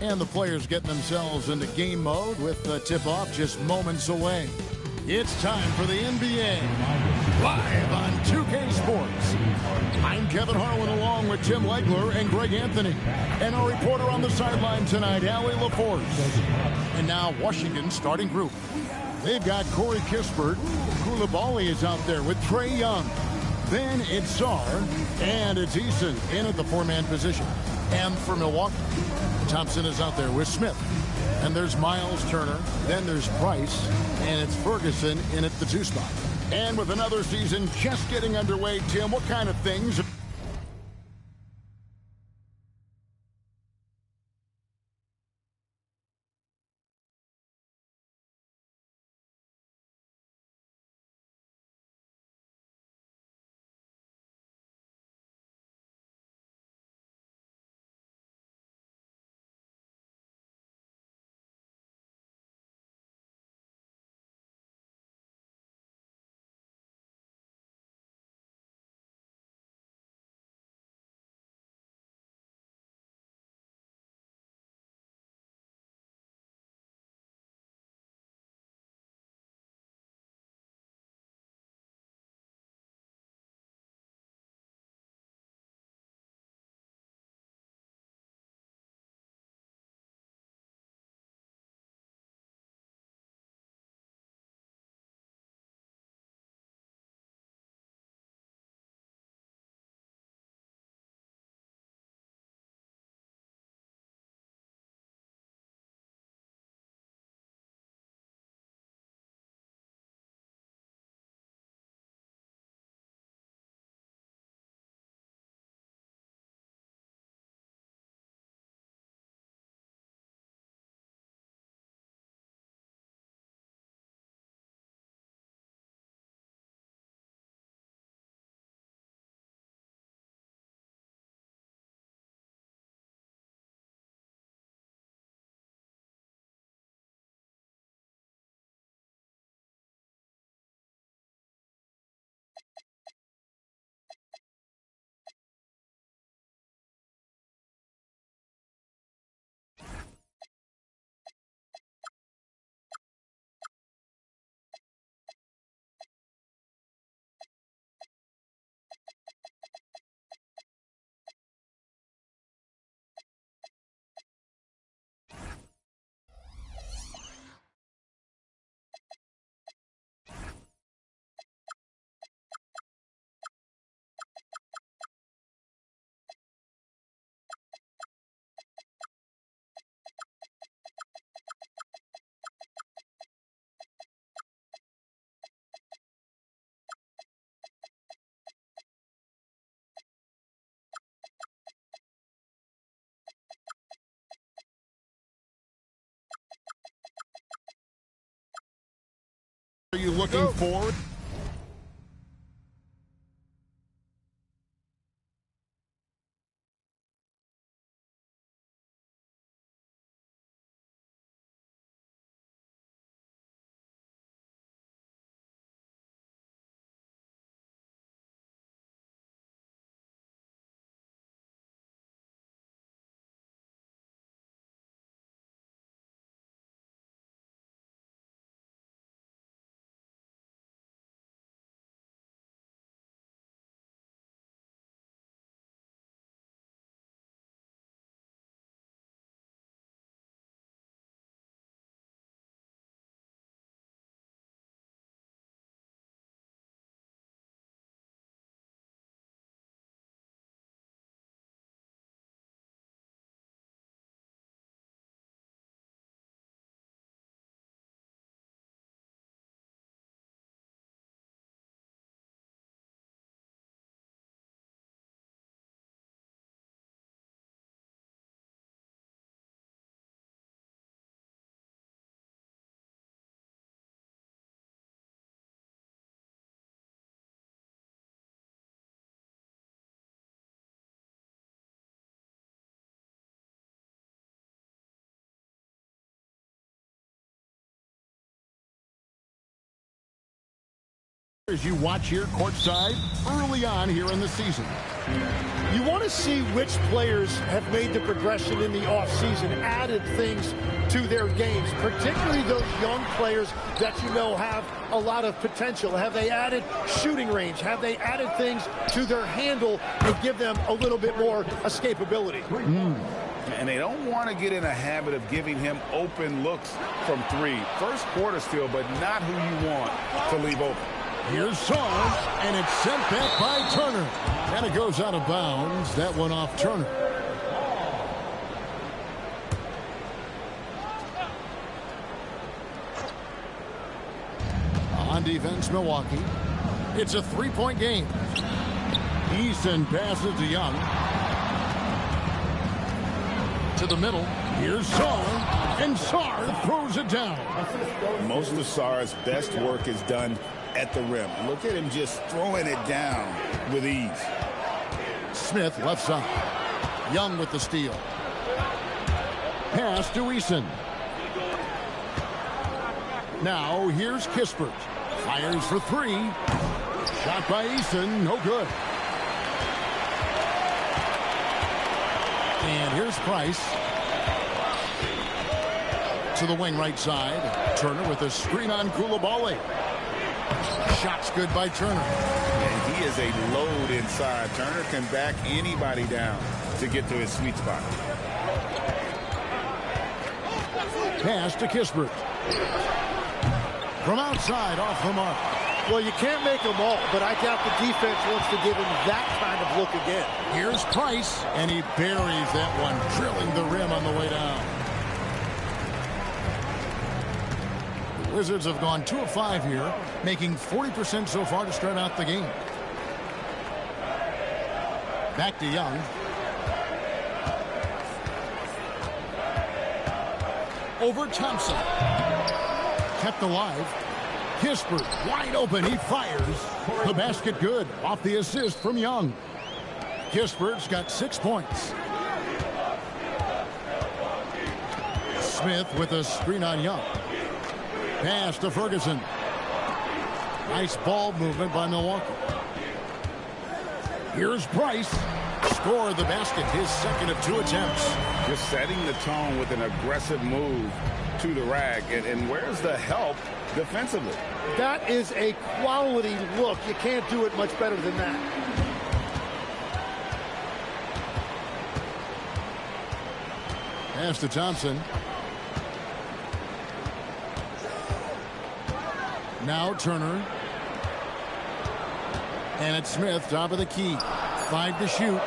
And the players getting themselves into game mode with the tip-off just moments away. It's time for the NBA, live on 2K Sports. I'm Kevin Harlan along with Tim Legler and Greg Anthony. And our reporter on the sideline tonight, Allie LaForce. And now Washington's starting group. They've got Corey Kispert. Koulibaly is out there with Trae Young. Then it's Sarr, and it's Eason in at the four-man position. And for Milwaukee, Thompson is out there with Smith. And there's Miles Turner. Then there's Price. And it's Ferguson in at the two spot. And with another season just getting underway, Tim, what kind of things... Are you looking forward? As you watch here courtside early on here in the season. You want want to see which players have made the progression in the offseason, added things to their games, particularly those young players that you know have a lot of potential. Have they added shooting range? Have they added things to their handle to give them a little bit more escapability? And they don't want to get in a habit of giving him open looks from three. First quarter still, but not who you want to leave open. Here's Sarge, and it's sent back by Turner. And it goes out of bounds. That one off Turner. On defense, Milwaukee. It's a three-point game. Easton passes to Young. To the middle. Here's Sarge, and Sarge throws it down. Most of Sarge's best work is done at the rim. Look at him just throwing it down with ease. Smith left side. Young with the steal. Pass to Eason. Now here's Kispert. Fires for three. Shot by Eason. No good. And here's Price. To the wing right side. Turner with a screen on Coulibaly. Shot's good by Turner. And he is a load inside. Turner can back anybody down to get to his sweet spot. Pass to Kispert. From outside, off the mark. Well, you can't make them all, but I doubt the defense wants to give him that kind of look again. Here's Price, and he buries that one, drilling the rim on the way down. The Wizards have gone 2 of 5 here, making 40% so far to start out the game. Back to Young. Over Thompson. Kept alive. Kispert wide open. He fires. The basket good. Off the assist from Young. Kispert's got 6 points. Smith with a screen on Young. Pass to Ferguson. Nice ball movement by Milwaukee. Here's Price. Scored the basket. His second of 2 attempts. Just setting the tone with an aggressive move to the rack. And where's the help defensively? That is a quality look. You can't do it much better than that. Pass to Thompson. Now Turner. And it's Smith, top of the key. 5 to shoot.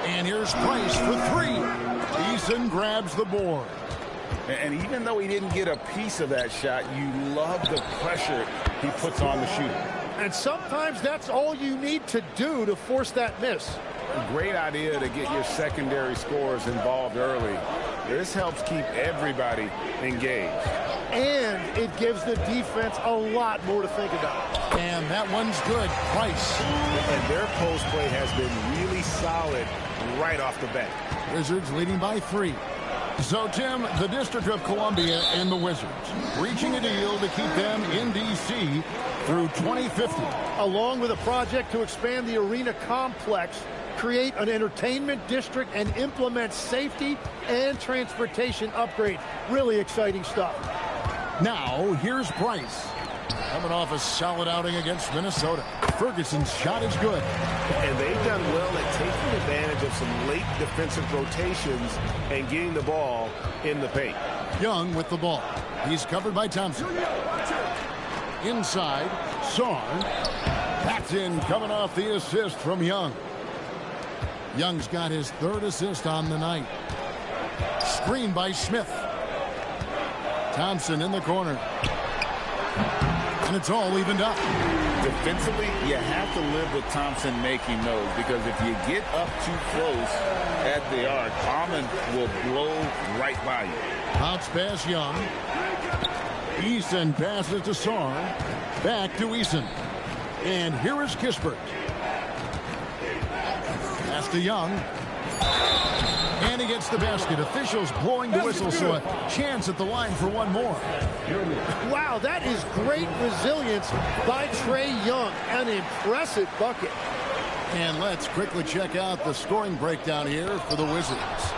And here's Price for 3. Eason grabs the board. And even though he didn't get a piece of that shot, you love the pressure he puts on the shooter. And sometimes that's all you need to do to force that miss. A great idea to get your secondary scorers involved early. This helps keep everybody engaged. And it gives the defense a lot more to think about. And that one's good. Price. And their post play has been really solid right off the bat. Wizards leading by 3. So, Tim, the District of Columbia and the Wizards reaching a deal to keep them in D.C. through 2050. Along with a project to expand the arena complex, create an entertainment district, and implement safety and transportation upgrades. Really exciting stuff. Now, here's Price. Coming off a solid outing against Minnesota. Ferguson's shot is good. And they've done well at taking advantage of some late defensive rotations and getting the ball in the paint. Young with the ball. He's covered by Thompson. Inside, Sarge. That's in, coming off the assist from Young. Young's got his 3rd assist on the night. Screen by Smith. Thompson in the corner. And it's all evened up. Defensively, you have to live with Thompson making those, because if you get up too close at the arc, Almond will blow right by you. Bounce pass Young. Eason passes to Sarge. Back to Eason. And here is Kispert. Pass to Young. And he gets the basket. Officials blowing the whistle, so a chance at the line for one more. Wow, that is great resilience by Trae Young. An impressive bucket. And let's quickly check out the scoring breakdown here for the Wizards.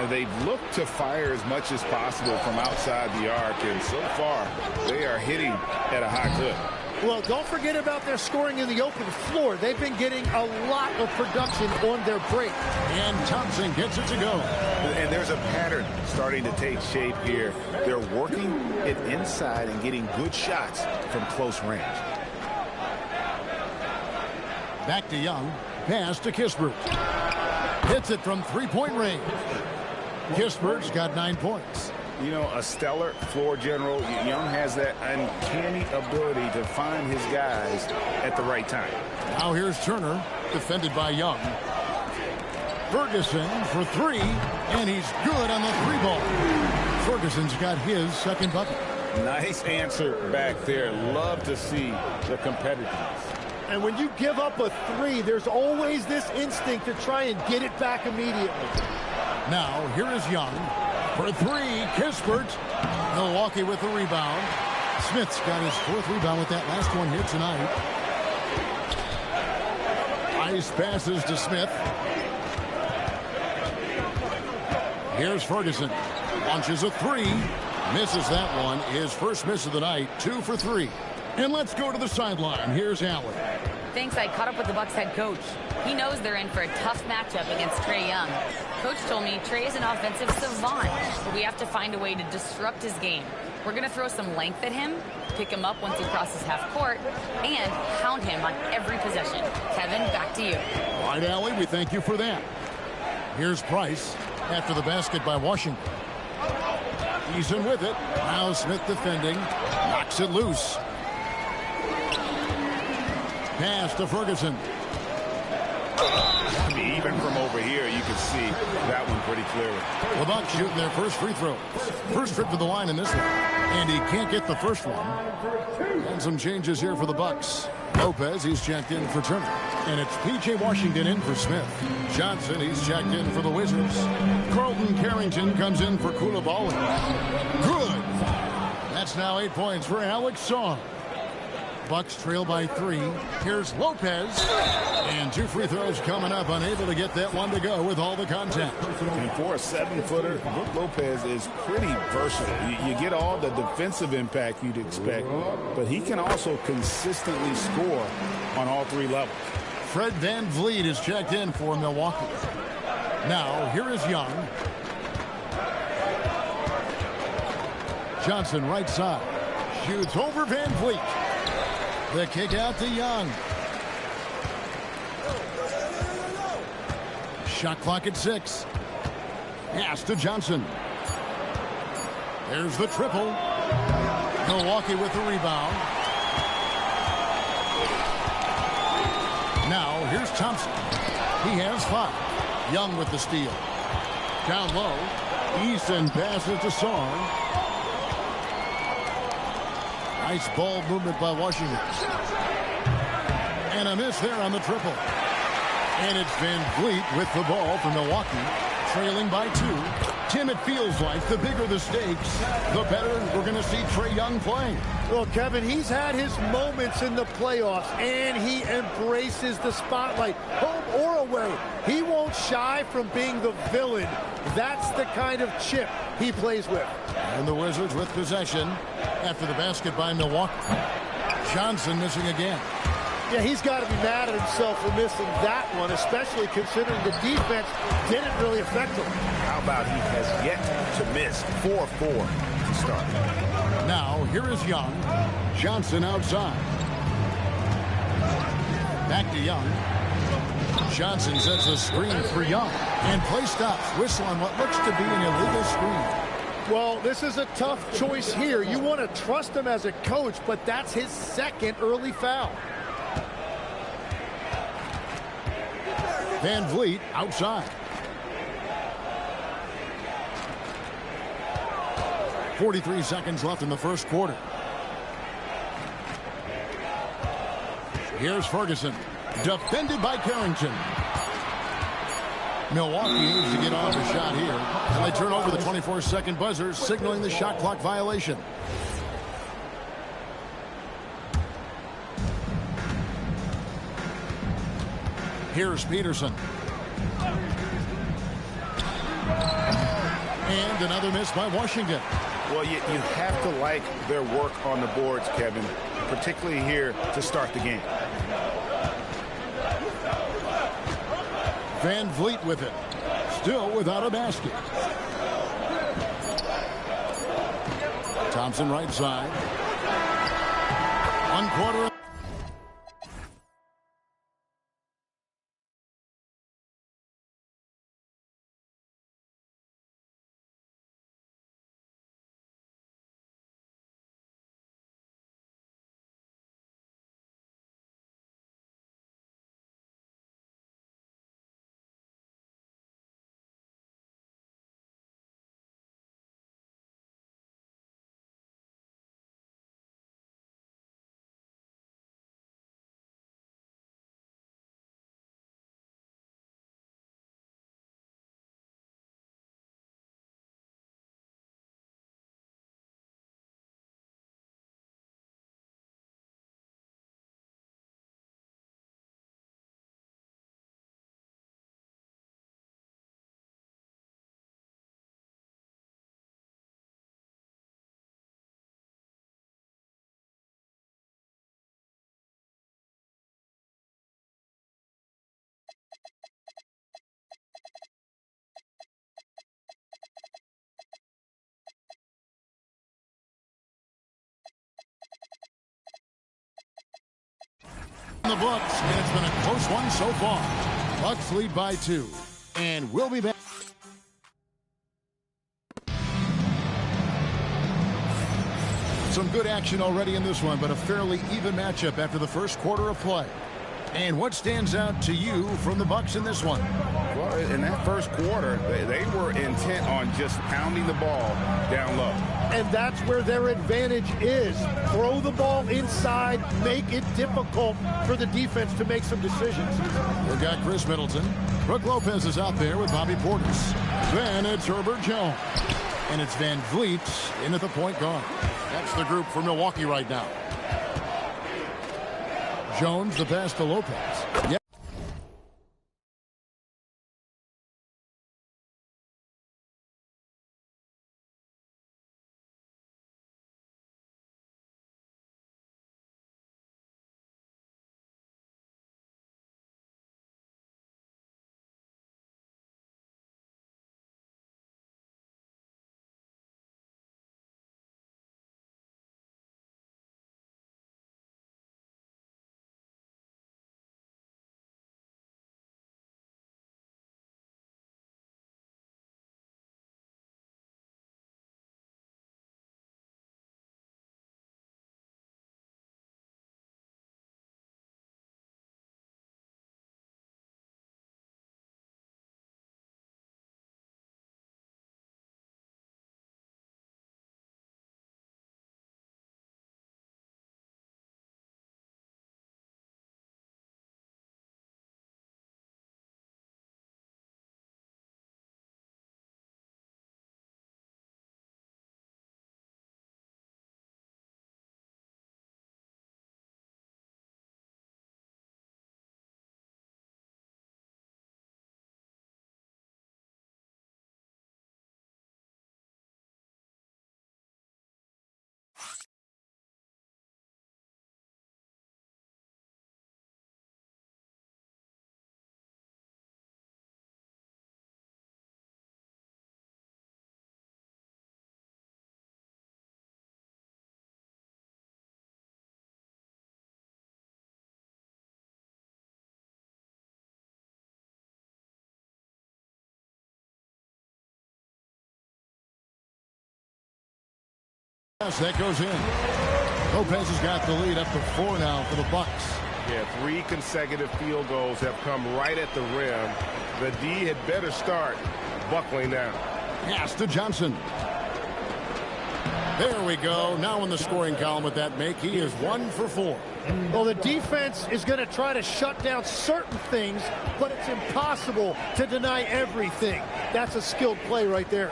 They've looked to fire as much as possible from outside the arc, and so far they are hitting at a high clip. Well, don't forget about their scoring in the open floor. They've been getting a lot of production on their break. And Thompson gets it to go. And there's a pattern starting to take shape here. They're working it inside and getting good shots from close range. Back to Young. Pass to Kispert. Hits it from three-point range. Kispert's got 9 points. You know, a stellar floor general. Young has that uncanny ability to find his guys at the right time. Now here's Turner, defended by Young. Ferguson for three, and he's good on the three ball. Ferguson's got his second bucket. Nice answer back there. Love to see the competitiveness. And when you give up a three, there's always this instinct to try and get it back immediately. Now here is Young. For three, Kispert. Milwaukee with the rebound. Smith's got his fourth rebound with that last one here tonight. Nice passes to Smith. Here's Ferguson. Launches a three. Misses that one. His first miss of the night. 2 for 3. And let's go to the sideline. Here's Allen. Thanks. I caught up with the Bucks head coach. He knows they're in for a tough matchup against Trae Young. Coach told me Trae is an offensive savant, but we have to find a way to disrupt his game. We're going to throw some length at him, pick him up once he crosses half court, and hound him on every possession. Kevin, back to you. All right, Allie, we thank you for that. Here's Price after the basket by Washington. He's in with it. Now Smith defending. Knocks it loose. Pass to Ferguson. Even from over here, you can see that one pretty clearly. The Bucks shooting their first free throws. First trip to the line in this one. And he can't get the first one. And some changes here for the Bucks. Lopez, he's checked in for Turner. And it's P.J. Washington in for Smith. Johnson, he's checked in for the Wizards. Carlton Carrington comes in for Koulibaly. Good. That's now 8 points for Alex Song. Bucks trail by 3. Here's Lopez. And 2 free throws coming up. Unable to get that one to go with all the contact. And for a 7-footer, Brook Lopez is pretty versatile. You get all the defensive impact you'd expect, but he can also consistently score on all 3 levels. Fred VanVleet is checked in for Milwaukee. Now, here is Young. Johnson right side. Shoots over VanVleet. The kick out to Young. Shot clock at 6. Pass to Johnson. There's the triple. Milwaukee with the rebound. Now here's Thompson. He has 5. Young with the steal. Down low. Easton passes to Song. Nice ball movement by Washington. And a miss there on the triple. And it's VanVleet with the ball for Milwaukee, trailing by 2. Tim, it feels like the bigger the stakes, the better we're going to see Trae Young play. Well, Kevin, he's had his moments in the playoffs, and he embraces the spotlight, home or away. He won't shy from being the villain. That's the kind of chip he plays with. And the Wizards with possession after the basket by Milwaukee. Johnson missing again. Yeah, he's got to be mad at himself for missing that one, especially considering the defense didn't really affect him. How about he has yet to miss 4-4 to start. Now, here is Young. Johnson outside. Back to Young. Johnson sets a screen for Young. And play stops. Whistle on what looks to be an illegal screen. Well, this is a tough choice here. You want to trust him as a coach, but that's his second early foul. VanVleet outside. 43 seconds left in the first quarter. Here's Ferguson. Defended by Carrington. Milwaukee needs to get off a shot here. And they turn over the 24-second buzzer, signaling the shot clock violation. Here's Peterson. And another miss by Washington. Well, you have to like their work on the boards, Kevin, particularly here to start the game. Van Vliet with it. Still without a basket. Thompson right side. 1/4. The Bucks, and it's been a close one so far. Bucks lead by 2, and we'll be back. Some good action already in this one, but a fairly even matchup after the first quarter of play. And what stands out to you from the Bucks in this one? Well, in that first quarter, they were intent on just pounding the ball down low. And that's where their advantage is. Throw the ball inside, make it difficult for the defense to make some decisions. We've got Chris Middleton. Brook Lopez is out there with Bobby Portis. Then it's Herbert Jones. And it's Van Vliet in at the point guard. That's the group for Milwaukee right now. Jones, the pass to Lopez. Yep. Yes, that goes in. Lopez has got the lead up to 4 now for the Bucks. Yeah, 3 consecutive field goals have come right at the rim. The D had better start buckling down. Pass to Johnson. There we go. Now in the scoring column with that make, he is 1 for 4. Well, the defense is going to try to shut down certain things, but it's impossible to deny everything. That's a skilled play right there.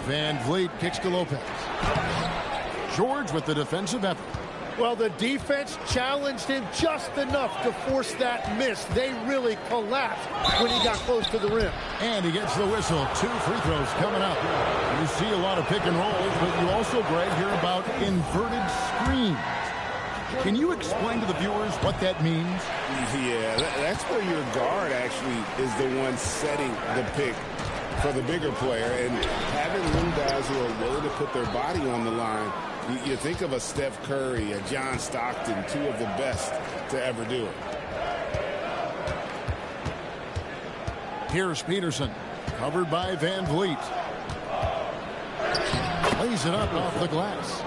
Van Vliet kicks to Lopez. George with the defensive effort. Well, the defense challenged him just enough to force that miss. They really collapsed when he got close to the rim. And he gets the whistle. 2 free throws coming up. You see a lot of pick and rolls, but you also, Greg, hear about inverted screens. Can you explain to the viewers what that means? Yeah, that's where your guard actually is the one setting the pick for the bigger player. And having little guys who are willing to put their body on the line, you think of a Steph Curry, a John Stockton, 2 of the best to ever do it. Here's Peterson, covered by Van Vliet. Lays it up off the glass.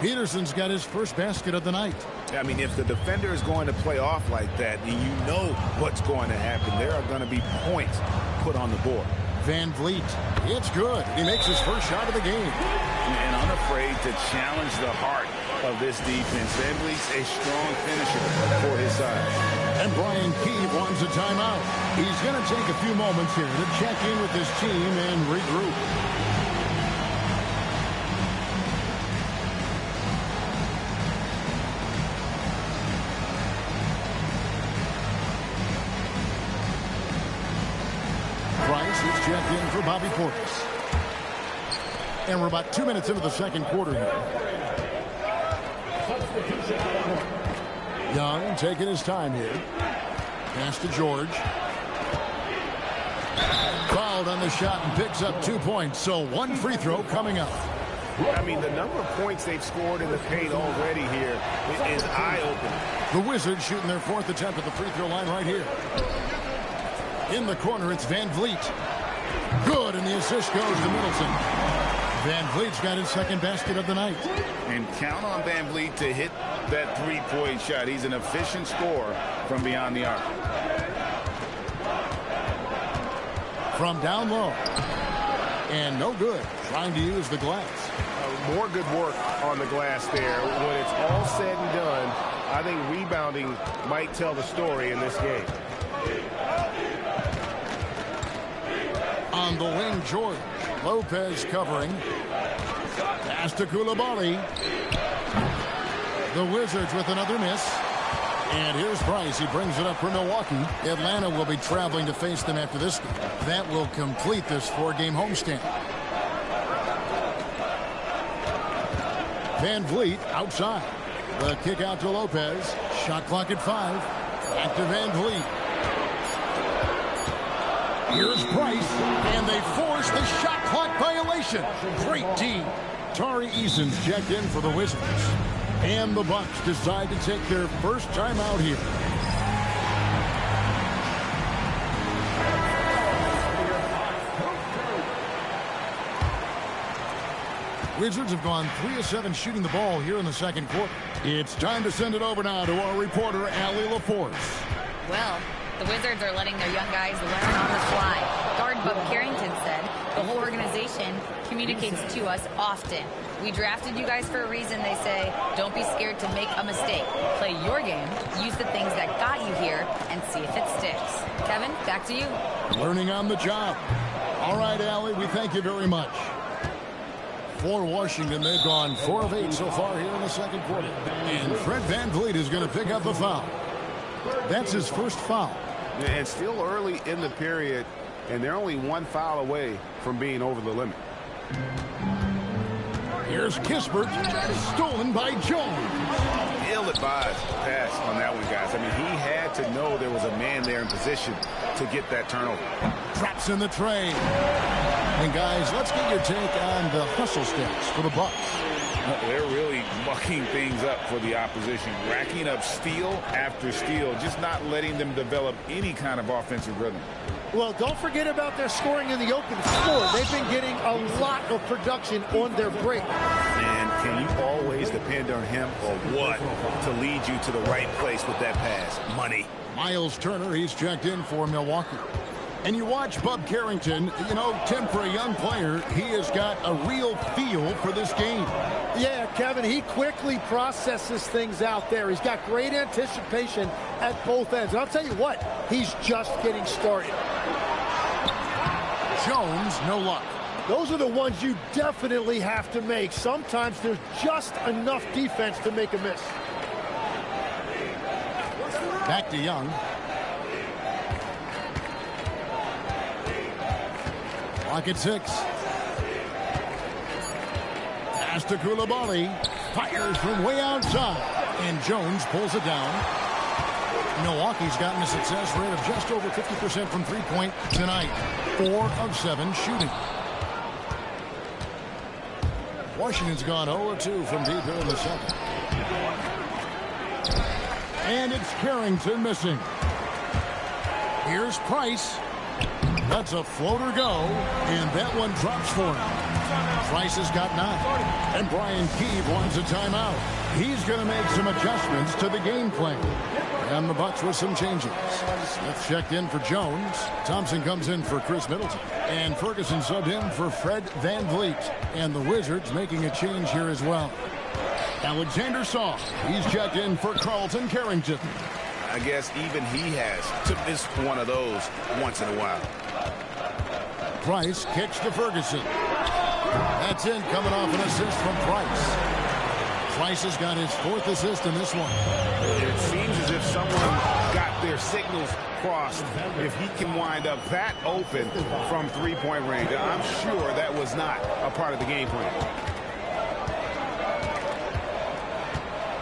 Peterson's got his first basket of the night. I mean, if the defender is going to play off like that, you know what's going to happen. There are going to be points put on the board. Van Vliet, it's good. He makes his first shot of the game. And unafraid to challenge the heart of this defense. Van Vliet's a strong finisher for his side. And Brian Keefe wants a timeout. He's going to take a few moments here to check in with his team and regroup. Checked in for Bobby Portis. And we're about 2 minutes into the second quarter here. Young taking his time here. Pass to George. Fouled on the shot and picks up 2 points. So 1 free throw coming up. I mean, the number of points they've scored in the paint already here is eye-opening. The Wizards shooting their 4th attempt at the free throw line right here. In the corner, it's Van Vliet. Good, and the assist goes to Middleton. Van Vliet's got his second basket of the night. And count on Van Vliet to hit that 3-point shot. He's an efficient scorer from beyond the arc. From down low. And no good. Trying to use the glass. More good work on the glass there. When it's all said and done, I think rebounding might tell the story in this game. On the wing, George. Lopez covering. Pass to Coulibaly. The Wizards with another miss. And here's Price. He brings it up for Milwaukee. Atlanta will be traveling to face them after this game. That will complete this 4-game homestand. Van Vliet outside. The kick out to Lopez. Shot clock at 5. Back to Van Vliet. Here's Price, and they force the shot clock violation. Great D. Tari Eason's checked in for the Wizards. And the Bucks decide to take their first time out here. Wizards have gone 3 of 7 shooting the ball here in the second quarter. It's time to send it over now to our reporter, Allie LaForce. Well, the Wizards are letting their young guys learn on the fly. Guard Bub Carrington said the whole organization communicates to us often. We drafted you guys for a reason, they say. Don't be scared to make a mistake. Play your game, use the things that got you here, and see if it sticks. Kevin, back to you. Learning on the job. All right, Allie, we thank you very much. For Washington, they've gone 4 of 8 so far here in the second quarter. And Fred Van Vliet is going to pick up the foul. That's his first foul. And still early in the period, and they're only 1 foul away from being over the limit. Here's Kispert, stolen by Jones. Ill-advised pass on that one, guys. I mean, he had to know there was a man there in position to get that turnover. Traps in the tray. And guys, let's get your take on the hustle steps for the Bucks. They're really mucking things up for the opposition, racking up steal after steal, just not letting them develop any kind of offensive rhythm. Well, don't forget about their scoring in the open floor. They've been getting a lot of production on their break. And can you always depend on him or what to lead you to the right place with that pass? Money. Miles Turner, he's checked in for Milwaukee. And you watch Bub Carrington, you know, Tim, for a young player, he has got a real feel for this game. Yeah, Kevin, he quickly processes things out there. He's got great anticipation at both ends. And I'll tell you what, he's just getting started. Jones, no luck. Those are the ones you definitely have to make. Sometimes there's just enough defense to make a miss. Back to Young. Clock at 6. Pass to Coulibaly. Fires from way outside. And Jones pulls it down. Milwaukee's gotten a success rate of just over 50% from three-point tonight. 4 of 7 shooting. Washington's gone 0-2 from deep here in the second. And it's Carrington missing. Here's Price. That's a floater go, and that one drops for him. Price has got 9. And Brian Keeve wants a timeout. He's going to make some adjustments to the game plan. And the Bucks with some changes. Smith checked in for Jones. Thompson comes in for Chris Middleton. And Ferguson subbed in for Fred VanVleet. And the Wizards making a change here as well. Alexander Saw. He's checked in for Carlton Carrington. I guess even he has to miss one of those once in a while. Price kicks to Ferguson. That's in, coming off an assist from Price. Price has got his 4th assist in this one. It seems as if someone got their signals crossed. If he can wind up that open from three-point range, I'm sure that was not a part of the game plan.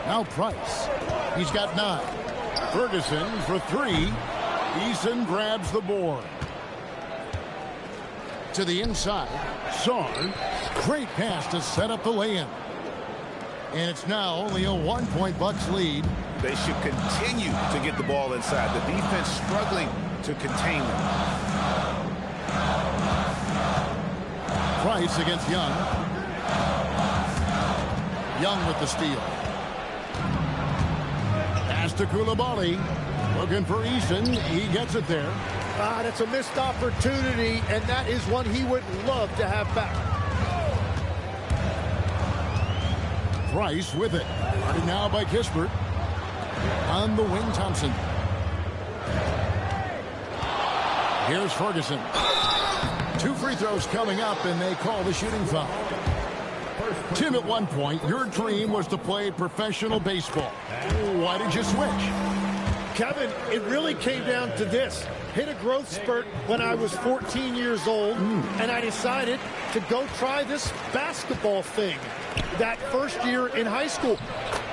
Now Price. He's got 9. Ferguson for 3. Eason grabs the board. To the inside. Saar. Great pass to set up the lay-in. And it's now only a 1-point Bucks lead. They should continue to get the ball inside. The defense struggling to contain them. Price against Young. Young with the steal. Pass to Coulibaly. Looking for Eason. He gets it there. That's a missed opportunity, and that is one he would love to have back. Price with it. Guarded now by Kispert. On the wing, Thompson. Here's Ferguson. 2 free throws coming up, and they call the shooting foul. Tim, at one point, your dream was to play professional baseball. Why did you switch? Kevin, it really came down to this. Hit a growth spurt when I was 14 years old, and I decided to go try this basketball thing that first year in high school.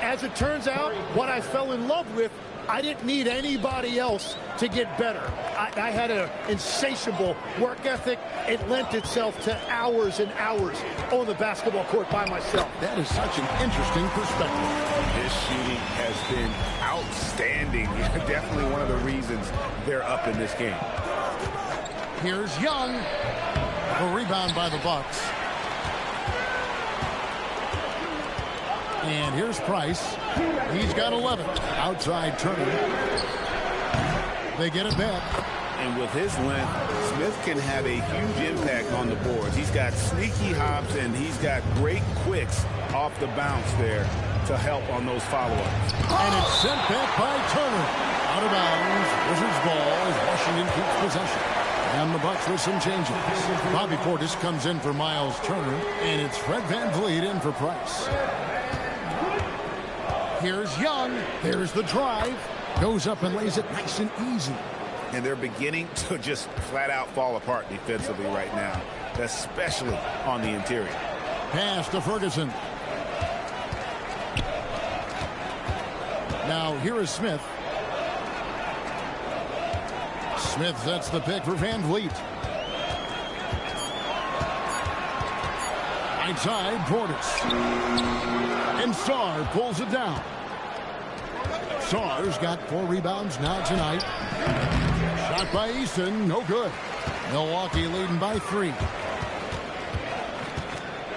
As it turns out, what I fell in love with, I didn't need anybody else to get better. I had an insatiable work ethic. It lent itself to hours and hours on the basketball court by myself. That is such an interesting perspective. This shooting has been outstanding. Definitely one of the reasons they're up in this game. Here's Young. A rebound by the Bucks. And here's Price. He's got 11. Outside Turner. They get it back. And with his length, Smith can have a huge impact on the boards. He's got sneaky hops, and he's got great quicks off the bounce there to help on those follow-ups. And it's sent back by Turner. Out of bounds. Wizards ball as Washington keeps possession. And the Bucks with some changes. Bobby Portis comes in for Miles Turner. And it's Fred VanVleet in for Price. Here's Young. There's the drive. Goes up and lays it nice and easy. And they're beginning to just flat out fall apart defensively right now, especially on the interior. Pass to Ferguson. Now here is Smith. Smith sets the pick for VanVleet. Outside Portis. And Saar pulls it down. Saar's got 4 rebounds now tonight. Shot by Eason, no good. Milwaukee leading by 3.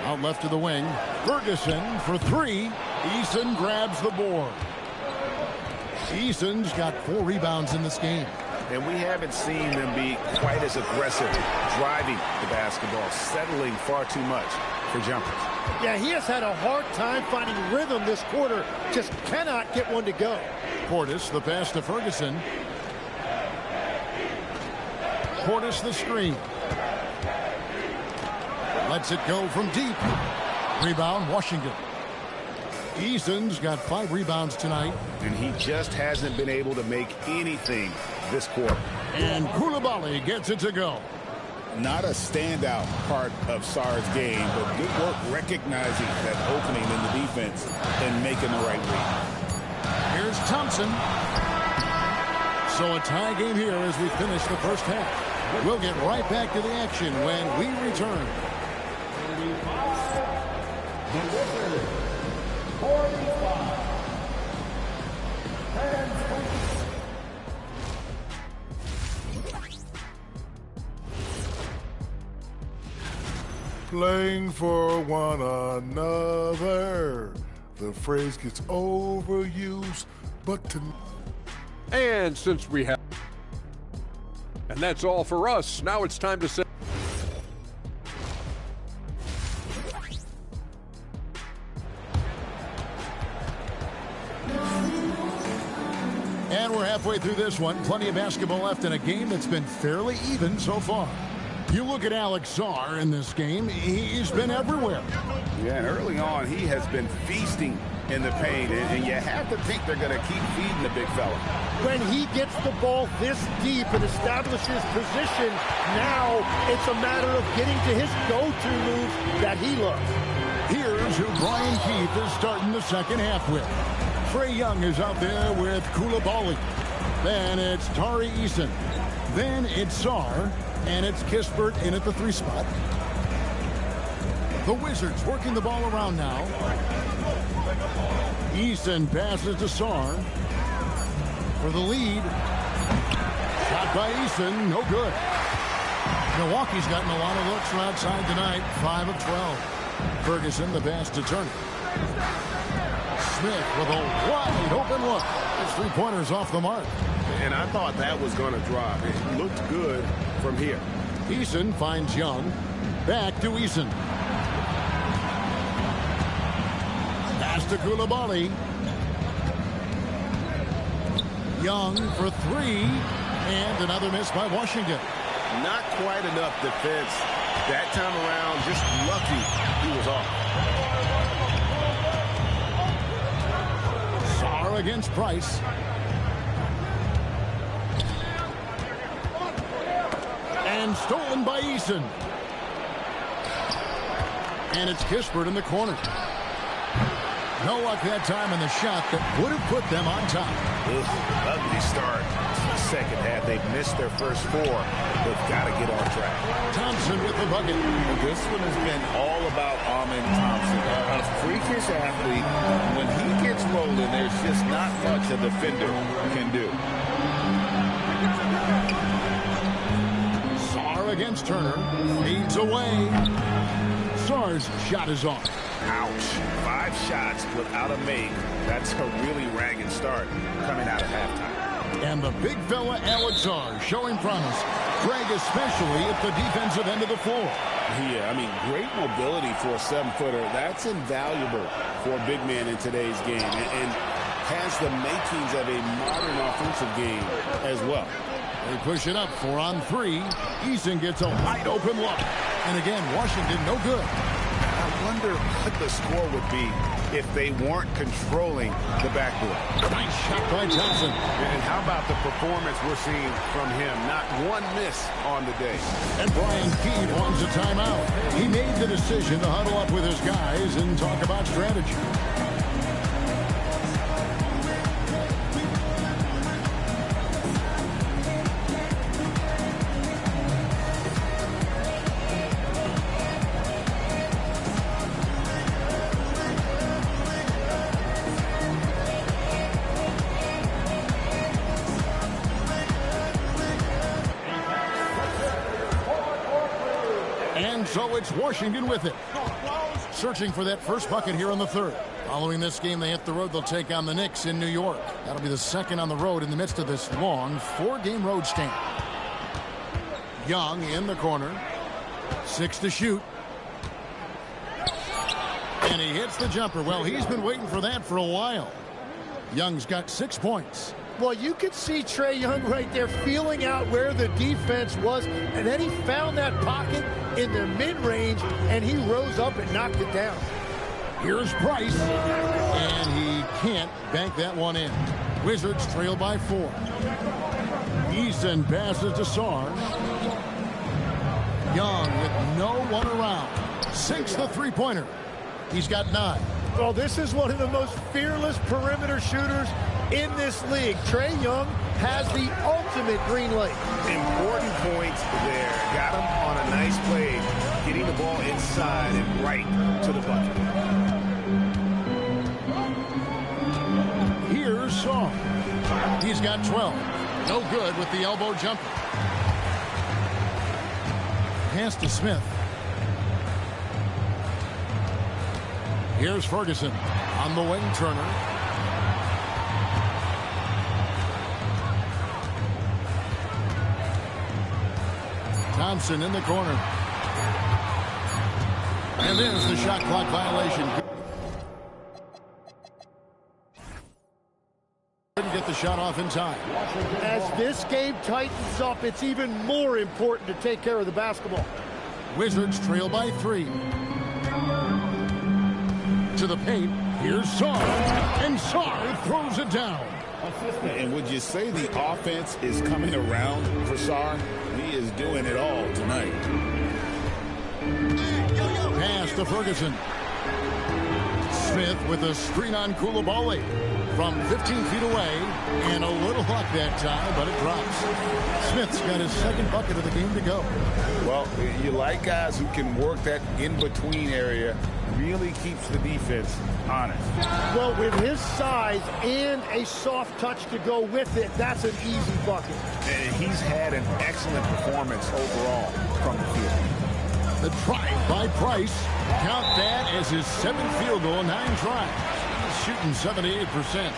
Out left to the wing. Ferguson for 3. Eason grabs the board. Eason's got 4 rebounds in this game. And we haven't seen them be quite as aggressive driving the basketball, settling far too much for jumpers. Yeah, he has had a hard time finding rhythm this quarter. Just cannot get one to go. Portis, the pass to Ferguson. Portis the screen. Lets it go from deep. Rebound, Washington. Eason's got 5 rebounds tonight. And he just hasn't been able to make anything this quarter. And Coulibaly gets it to go. Not a standout part of Sarr's game, but good work recognizing that opening in the defense and making the right read. Here's Thompson. So a tie game here as we finish the first half. We'll get right back to the action when we return. Playing for one another. The phrase gets overused, but to... And since we have... And that's all for us. Now it's time to say... And we're halfway through this one. Plenty of basketball left in a game that's been fairly even so far. You look at Alex Sarr in this game, he's been everywhere. Yeah, and early on, he has been feasting in the paint, and you have to think they're going to keep feeding the big fella. When he gets the ball this deep and establishes position, now it's a matter of getting to his go-to move that he loves. Here's who Brian Keefe is starting the second half with. Trae Young is out there with Coulibaly. Then it's Tari Eason. Then it's Sarr. And it's Kispert in at the 3 spot. The Wizards working the ball around now. Eason passes to Sarr for the lead. Shot by Eason, no good. Milwaukee's gotten a lot of looks from outside tonight, 5 of 12. Ferguson the pass to Turner. Smith with a wide open look. His 3-pointers off the mark. And I thought that was going to drop. It looked good from here. Eason finds Young. Back to Eason. Pass to Coulibaly. Young for 3. And another miss by Washington. Not quite enough defense. That time around, just lucky he was off. Sarr against Price. And stolen by Eason. And it's Kispert in the corner. No luck that time in the shot that would have put them on top. Ugly start to the second half. They've missed their first 4. They've got to get on track. Thompson with the bucket. This one has been all about Amen Thompson. A freakish athlete. When he gets rolling, there's just not much a defender can do. Sarr against Turner. Feeds away. Sarr's shot is off. Ouch. 5 shots without a make. That's a really ragged start coming out of halftime. And the big fella Alex Sarr showing promise. Greg especially at the defensive end of the floor. Yeah, I mean, great mobility for a 7-footer. That's invaluable for a big man in today's game. And has the makings of a modern offensive game as well. They push it up 4 on 3. Eason gets a wide open look. And again, Washington no good. I wonder what the score would be if they weren't controlling the backboard. Nice shot by Thompson. And how about the performance we're seeing from him? Not one miss on the day. And Brian Keefe wants a timeout. He made the decision to huddle up with his guys and talk about strategy. So it's Washington with it. Searching for that first bucket here in the third. Following this game, they hit the road. They'll take on the Knicks in New York. That'll be the second on the road in the midst of this long 4-game road stand. Young in the corner. 6 to shoot. And he hits the jumper. Well, he's been waiting for that for a while. Young's got 6 points. Well, you could see Trae Young right there feeling out where the defense was, and then he found that pocket in the mid-range, and he rose up and knocked it down. Here's Price, and he can't bank that one in. Wizards trail by 4. Eason passes to Sarr. Young with no one around. Sinks the three-pointer. He's got 9. Well, this is one of the most fearless perimeter shooters in this league. Trae Young has the ultimate green light. Important points there. Got him on a nice play, getting the ball inside and right to the bucket. Here's Sarr. He's got 12. No good with the elbow jumper. Pass to Smith. Here's Ferguson on the wing. Turner. Thompson in the corner. And there's the shot clock violation. Couldn't get the shot off in time. As this game tightens up, it's even more important to take care of the basketball. Wizards trail by 3. To the paint. Here's Sarr. And Sarr throws it down. And would you say the offense is coming around for Sarr? He is doing it all tonight. Pass to Ferguson. Smith with a screen on Coulibaly from 15 feet away, and a little luck that time, but it drops. Smith's got his second bucket of the game to go. Well, you like guys who can work that in-between area, really keeps the defense honest. Well, with his size and a soft touch to go with it, that's an easy bucket. And he's had an excellent performance overall from the field. The drive by Price. Count that as his 7th field goal in 9 tries. He's shooting 78%.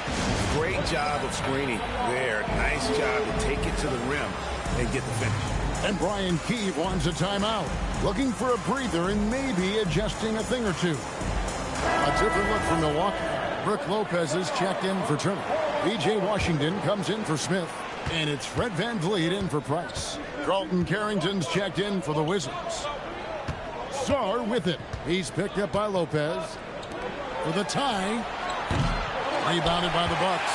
Great job of screening there. Nice job to take it to the rim and get the finish. And Brian Keefe wants a timeout. Looking for a breather and maybe adjusting a thing or two. A different look from Milwaukee. Brook Lopez is checked in for Turner. B.J. Washington comes in for Smith. And it's Fred VanVleet in for Price. Carlton Carrington's checked in for the Wizards. Sarr with it. He's picked up by Lopez. For the tie. Rebounded by the Bucks.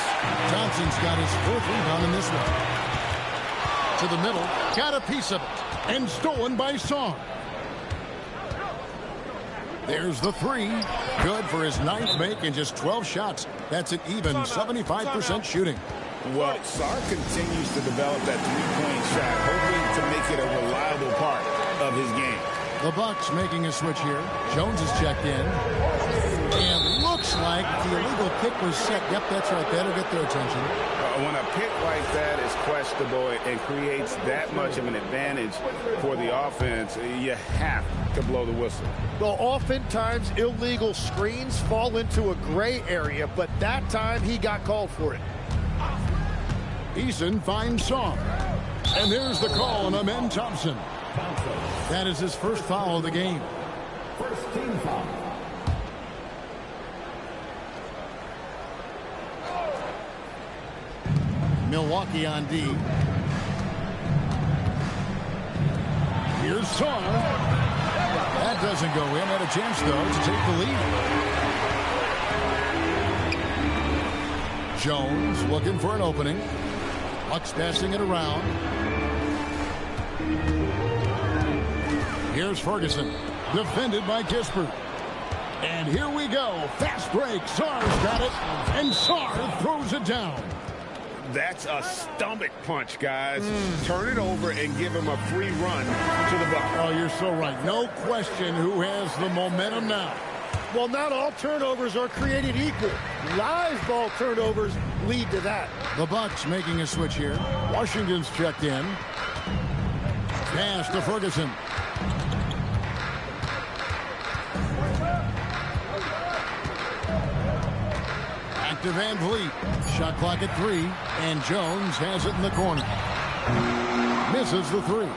Johnson's got his 4th rebound in this one. To the middle. Got a piece of it. And stolen by Sarr. There's the 3. Good for his 9th make in just 12 shots. That's an even 75% shooting. Well, Sarr continues to develop that three-point shot, hoping to make it a reliable part of his game. The Bucks making a switch here. Jones is checked in. And looks like the illegal kick was set. Yep, that's right. That'll get their attention. When a pick like that is questionable and creates that much of an advantage for the offense, you have to blow the whistle. Well, oftentimes illegal screens fall into a gray area, but that time he got called for it. Eason finds Sarr. And there's the call on Amen Thompson. That is his first foul of the game. First team foul. Milwaukee on D. Here's Sarr. That doesn't go in. Had a chance, though, to take the lead. Jones looking for an opening. Bucks passing it around. Here's Ferguson. Defended by Kispert. And here we go. Fast break. Sarr's got it. And Sarr throws it down. That's a stomach punch, guys. Turn it over and give him a free run to the bucket. Oh, you're so right. No question who has the momentum now. Well, not all turnovers are created equal. Live ball turnovers lead to that. The Bucks making a switch here. Washington's checked in. Pass to Ferguson. Back to VanVleet. Shot clock at 3. And Jones has it in the corner. Misses the 3.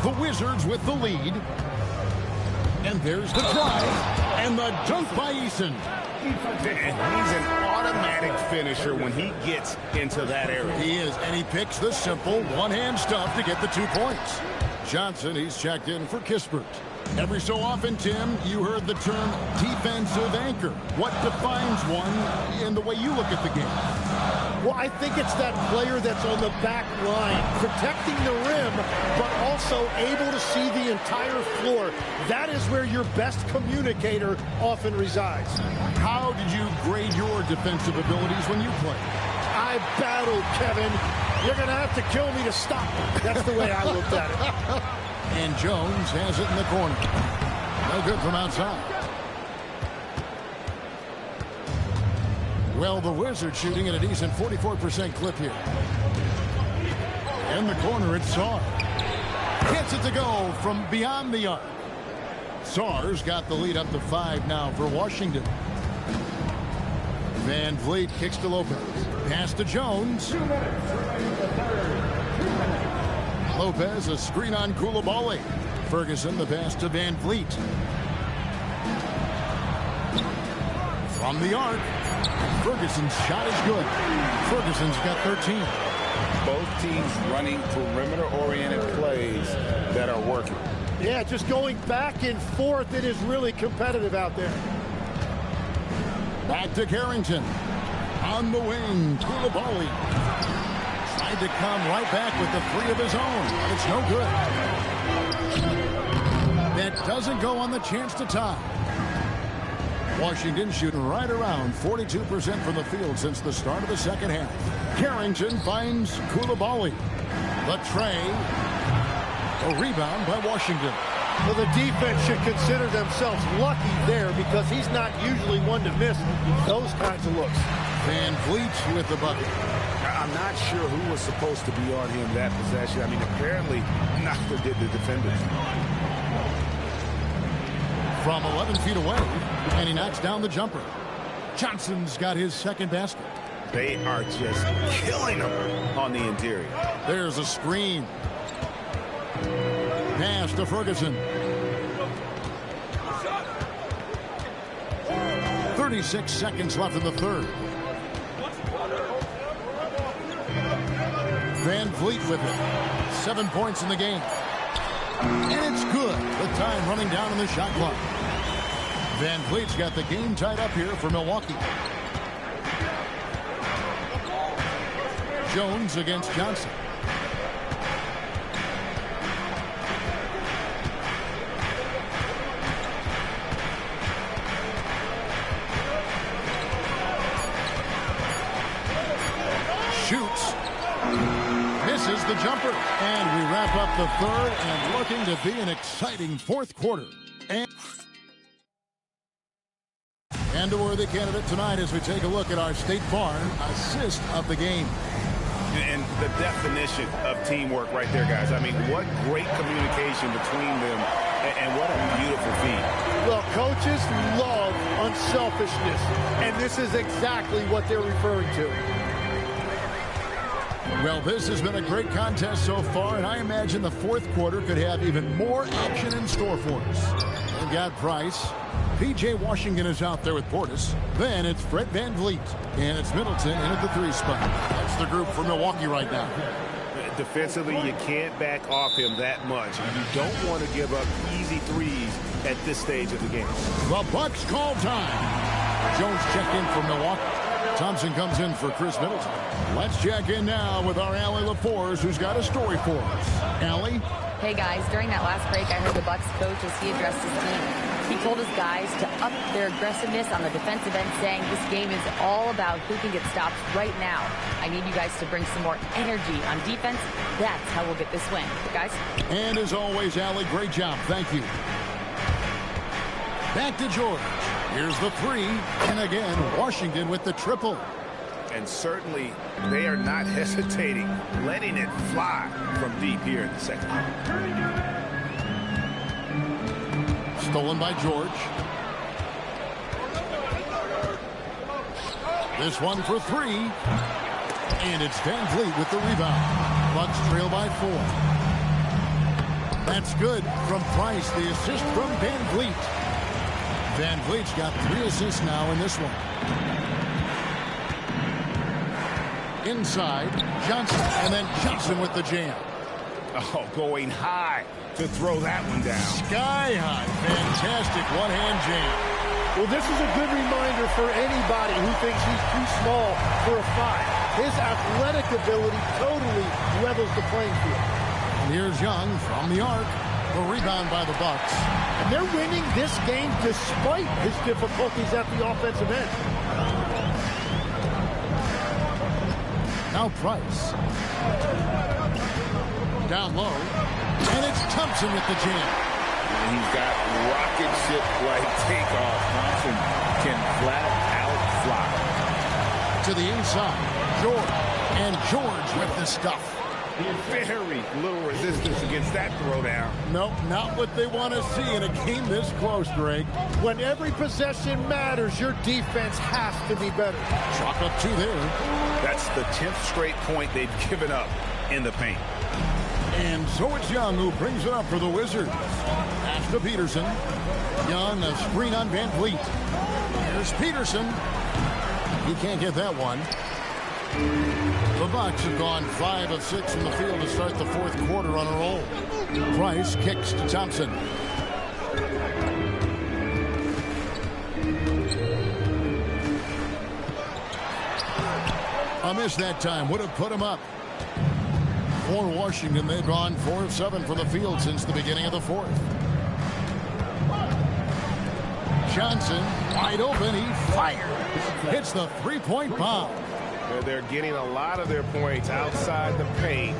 The Wizards with the lead. And there's the drive. And the dunk by Eason. He's an automatic finisher when he gets into that area. He is, and he picks the simple one-hand stuff to get the 2 points. Johnson, he's checked in for Kispert. Every so often, Tim, you heard the term defensive anchor. What defines one in the way you look at the game? Well, I think it's that player that's on the back line, protecting the rim, but also able to see the entire floor. That is where your best communicator often resides. How did you grade your defensive abilities when you played? I battled, Kevin. You're going to have to kill me to stop. That's the way I looked at it. And Jones has it in the corner. No good from outside. Well, the Wizards shooting at a decent 44% clip here. In the corner, it's Sarr. Gets it to go from beyond the arc. Sarr's got the lead up to 5 now for Washington. Van Vliet kicks to Lopez. Pass to Jones. 2 minutes remaining in the third. 2 minutes. Lopez, a screen on Coulibaly. Ferguson, the pass to Van Vliet. From the arc. Ferguson's shot is good. Ferguson's got 13. Both teams running perimeter-oriented plays that are working. Yeah, just going back and forth. It is really competitive out there. Back to Carrington. On the wing, Coulibaly. Tried to come right back with the 3 of his own. It's no good. That doesn't go on the chance to tie. Washington shooting right around 42% from the field since the start of the second half. Carrington finds Coulibaly. The tray. A rebound by Washington. Well, the defense should consider themselves lucky there because he's not usually one to miss those kinds of looks. Van Vliet with the bucket. I'm not sure who was supposed to be on him that possession. I mean, apparently neither did the defenders. From 11 feet away, and he knocks down the jumper. Johnson's got his second basket. They are just killing him on the interior. There's a screen. Pass to Ferguson. 36 seconds left in the third. Van Vliet with it. 7 points in the game. And it's good. The time running down in the shot clock. Van Vliet's got the game tied up here for Milwaukee. Jones against Johnson. Shoots. Misses the jumper. And we wrap up the third and looking to be an exciting fourth quarter. And a worthy candidate tonight as we take a look at our State Farm assist of the game. And the definition of teamwork right there, guys. I mean, what great communication between them, and what a beautiful feat. Well, coaches love unselfishness, and this is exactly what they're referring to. Well, this has been a great contest so far, and I imagine the fourth quarter could have even more action in store for us. They've got Price. P.J. Washington is out there with Portis. Then it's Fred Van Vliet. And it's Middleton in at the 3 spot. That's the group for Milwaukee right now. Defensively, you can't back off him that much. You don't want to give up easy threes at this stage of the game. The Bucks call time. Jones checked in for Milwaukee. Thompson comes in for Chris Middleton. Let's check in now with our Allie LaForce, who's got a story for us. Allie? Hey, guys, during that last break, I heard the Bucks coach as he addressed his team. He told his guys to up their aggressiveness on the defensive end, saying this game is all about who can get stops right now. I need you guys to bring some more energy on defense. That's how we'll get this win. Guys? And as always, Allie, great job. Thank you. Back to George. Here's the 3. And again, Washington with the triple. And certainly, they are not hesitating, letting it fly from deep here in the second half. Stolen by George. This one for 3. And it's Van Vliet with the rebound. Bucks trail by 4. That's good from Price. The assist from Van Vliet. Van Vliet's got 3 assists now in this one. Inside, Johnson, and then Johnson with the jam. Oh, going high to throw that one down. Sky high. Fantastic one-hand jam. Well, this is a good reminder for anybody who thinks he's too small for a 5. His athletic ability totally levels the playing field. And here's Young from the arc. The rebound by the Bucks. And they're winning this game despite his difficulties at the offensive end. Now Price. Down low. And it's Thompson with the jam. And he's got rocket ship-like takeoff. Thompson can flat out fly. To the inside. George. And George with the stuff. Very little resistance against that throwdown. Nope, not what they want to see in a game this close, Greg. When every possession matters, your defense has to be better. Chalk up 2 there. That's the 10th straight point they've given up in the paint. And so it's Young who brings it up for the Wizards. Pass to Peterson. Young, a screen on Van Vliet. Here's Peterson. He can't get that one. The Bucks have gone 5 of 6 from the field to start the 4th quarter on a roll. Price kicks to Thompson. A miss that time would have put him up. For Washington, they've gone 4 of 7 from the field since the beginning of the 4th. Johnson, wide open, he fires. Hits the three-point bomb. They're getting a lot of their points outside the paint.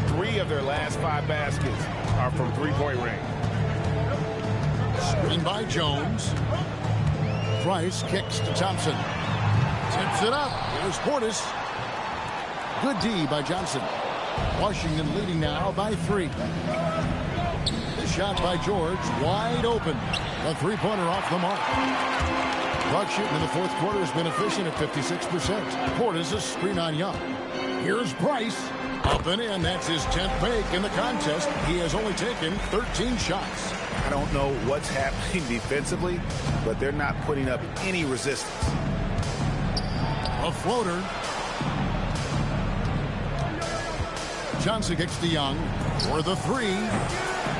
3 of their last 5 baskets are from three-point range. Screen by Jones. Price kicks to Thompson. Tips it up. Here's Portis. Good D by Johnson. Washington leading now by 3. The shot by George, wide open. A three-pointer off the mark. Bucks shooting in the 4th quarter has been efficient at 56%. Portis a screen on Young. Here's Price. Up and in. That's his 10th make in the contest. He has only taken 13 shots. I don't know what's happening defensively, but they're not putting up any resistance. A floater. Johnson kicks to Young for the 3.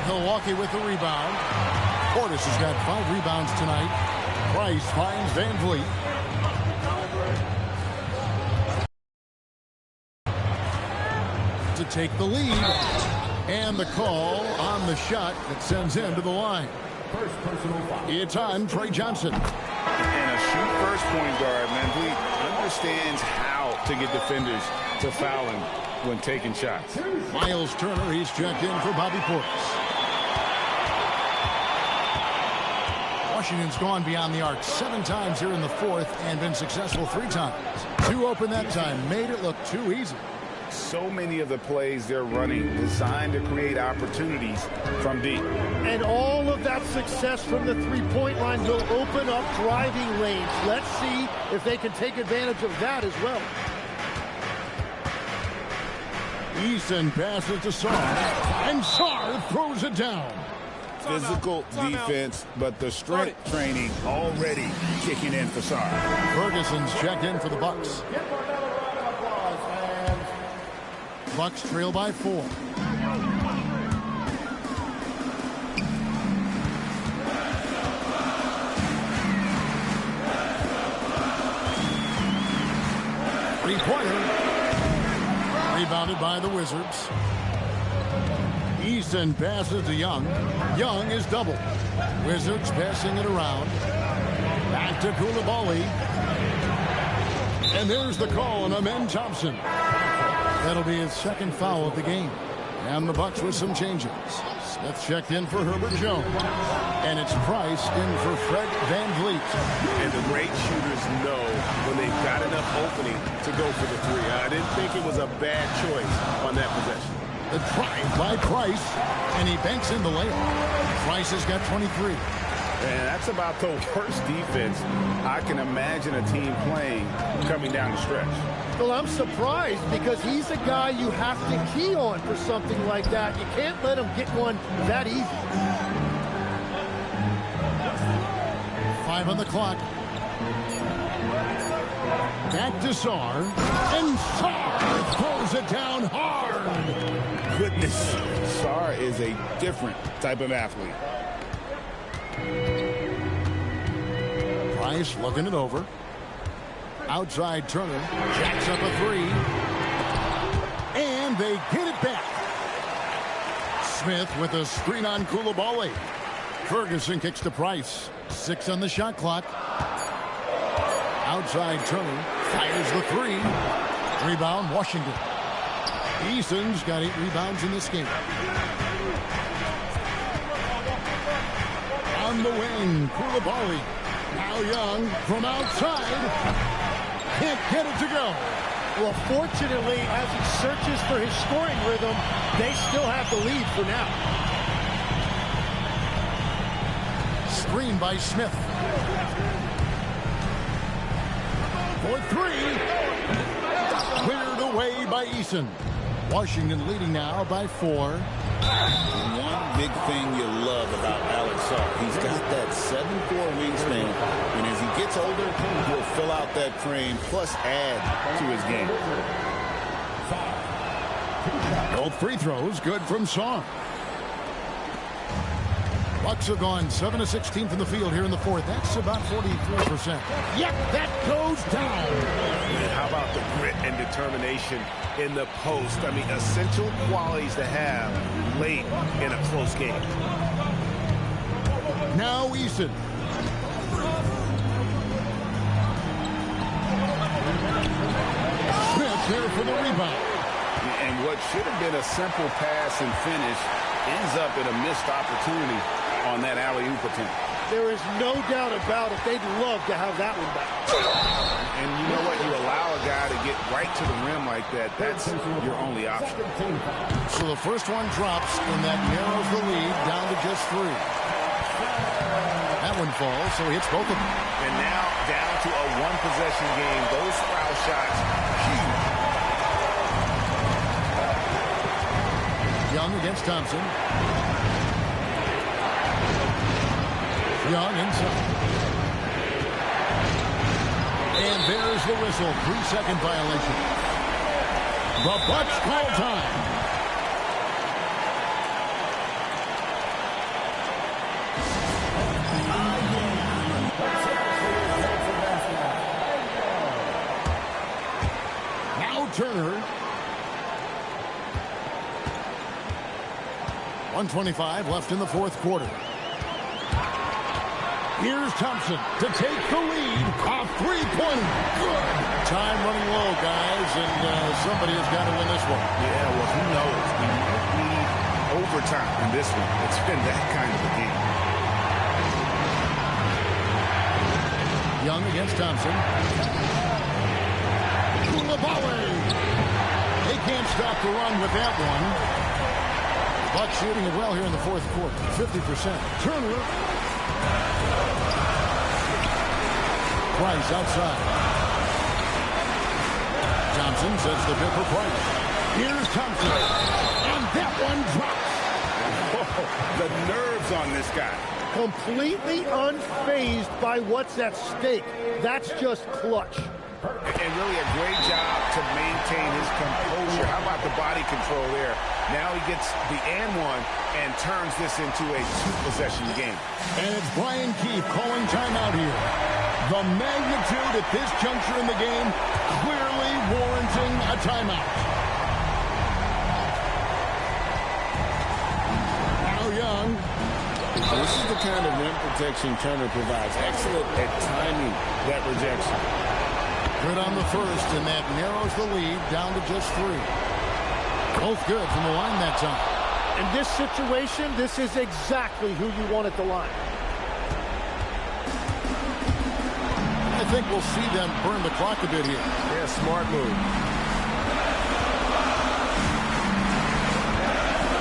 Milwaukee with the rebound. Portis has got 5 rebounds tonight. Price finds Van Vliet. To take the lead. And the call on the shot that sends him to the line. First personal foul. It's on Trey Johnson. And a shoot-first point guard, Van Vliet understands how to get defenders to foul him when taking shots. Miles Turner, he's checked in for Bobby Portis. Washington's gone beyond the arc 7 times here in the 4th and been successful 3 times. 2 open that time, made it look too easy. So many of the plays they're running designed to create opportunities from deep. And all of that success from the three-point line will open up driving lanes. Let's see if they can take advantage of that as well. Easton passes to Sarr, and Sarr throws it down. Physical defense, but the strength training already kicking in for Sarr. Ferguson's checked in for the Bucks. Bucks trail by 4. Three-pointer. Rebounded by the Wizards. Easton passes to Young. Young is doubled. Wizards passing it around. Back to Coulibaly. And there's the call on Amen Thompson. That'll be his 2nd foul of the game. And the Bucks with some changes. Smith checked in for Herbert Jones. And it's Price in for Fred Van Vliet. And the great shooters know when they've got enough opening to go for the 3. I didn't think it was a bad choice on that possession. The drive by Price. And he banks in the layup. Price has got 23. And that's about the worst defense I can imagine a team playing coming down the stretch. Well, I'm surprised because he's a guy you have to key on for something like that. You can't let him get one that easy. 5 on the clock. Back to Sarr. And Sarr throws it down hard. Goodness. Sarr is a different type of athlete. Price looking it over. Outside Turner. Jacks up a three. And they get it back. Smith with a screen on Koulibaly. Ferguson kicks to Price. 6 on the shot clock. Outside Turner. Fires the three. Rebound Washington. Eason's got 8 rebounds in this game. On the wing, Koulibaly. Now Young from outside. Can't get it to go. Well, fortunately, as he searches for his scoring rhythm, they still have the lead for now. Screen by Smith. For 3. Cleared away by Eason. Washington leading now by 4. One big thing you love about Alex Sarr, he's got that 7'4" wingspan, and as he gets older, he'll fill out that frame plus add to his game. Both free throws good from Sarr. Bucks have gone 7 of 16 from the field here in the fourth. That's about 43%. Yep, that goes down. And how about the grit and determination in the post? I mean, essential qualities to have late in a close game. Now Eason. Smith here for the rebound. And what should have been a simple pass and finish ends up in a missed opportunity on that alley-oop attempt. There is no doubt about it. They'd love to have that one back. And you know what? You allow a guy to get right to the rim like that. That's your only option. So the first one drops, and that narrows the lead down to just 3. That one falls, so he hits both of them. And now down to a one-possession game. Those foul shots, huge. Young against Thompson. Young inside. And there's the whistle. 3-second violation. The Bucks call time. Now Turner. 1:25 left in the fourth quarter. Here's Thompson to take the lead. A three-pointer. Good. Time running low, guys, and somebody has got to win this one. Yeah, well, who knows? We might need overtime in this one. It's been that kind of a game. Young against Thompson. Koulibaly. They can't stop the run with that one. Bucks shooting it well here in the fourth quarter. 50%. Turner. Price outside. Thompson sets the bid for Price. Here's Thompson. And that one drops. Oh, the nerves on this guy. Completely unfazed by what's at stake. That's just clutch. And really a great job to maintain his composure. How about the body control there? Now he gets the and one and turns this into a 2-possession game. And it's Brian Keefe calling timeout here. The magnitude at this juncture in the game clearly warranting a timeout. Now Young. This is the kind of rim protection Turner provides. Excellent at timing that rejection. Good on the first, and that narrows the lead down to just 3. Both good from the line that time. In this situation, this is exactly who you want at the line. I think we'll see them burn the clock a bit here. Yeah, smart move.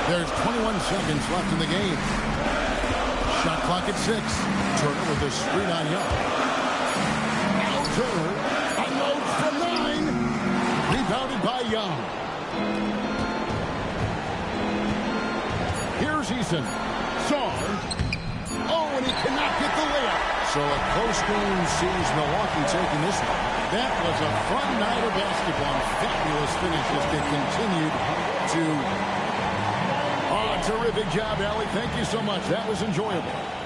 There's 21 seconds left in the game. Shot clock at 6. Turner with a screen on Young. Now Turner unloads from 9. Rebounded by Young. Here's Eason. Sarr. Oh, and he cannot get the layup. So a close game sees Milwaukee taking this one. That was a fun night of basketball. Fabulous finishes that continued to... Oh, terrific job, Allie. Thank you so much. That was enjoyable.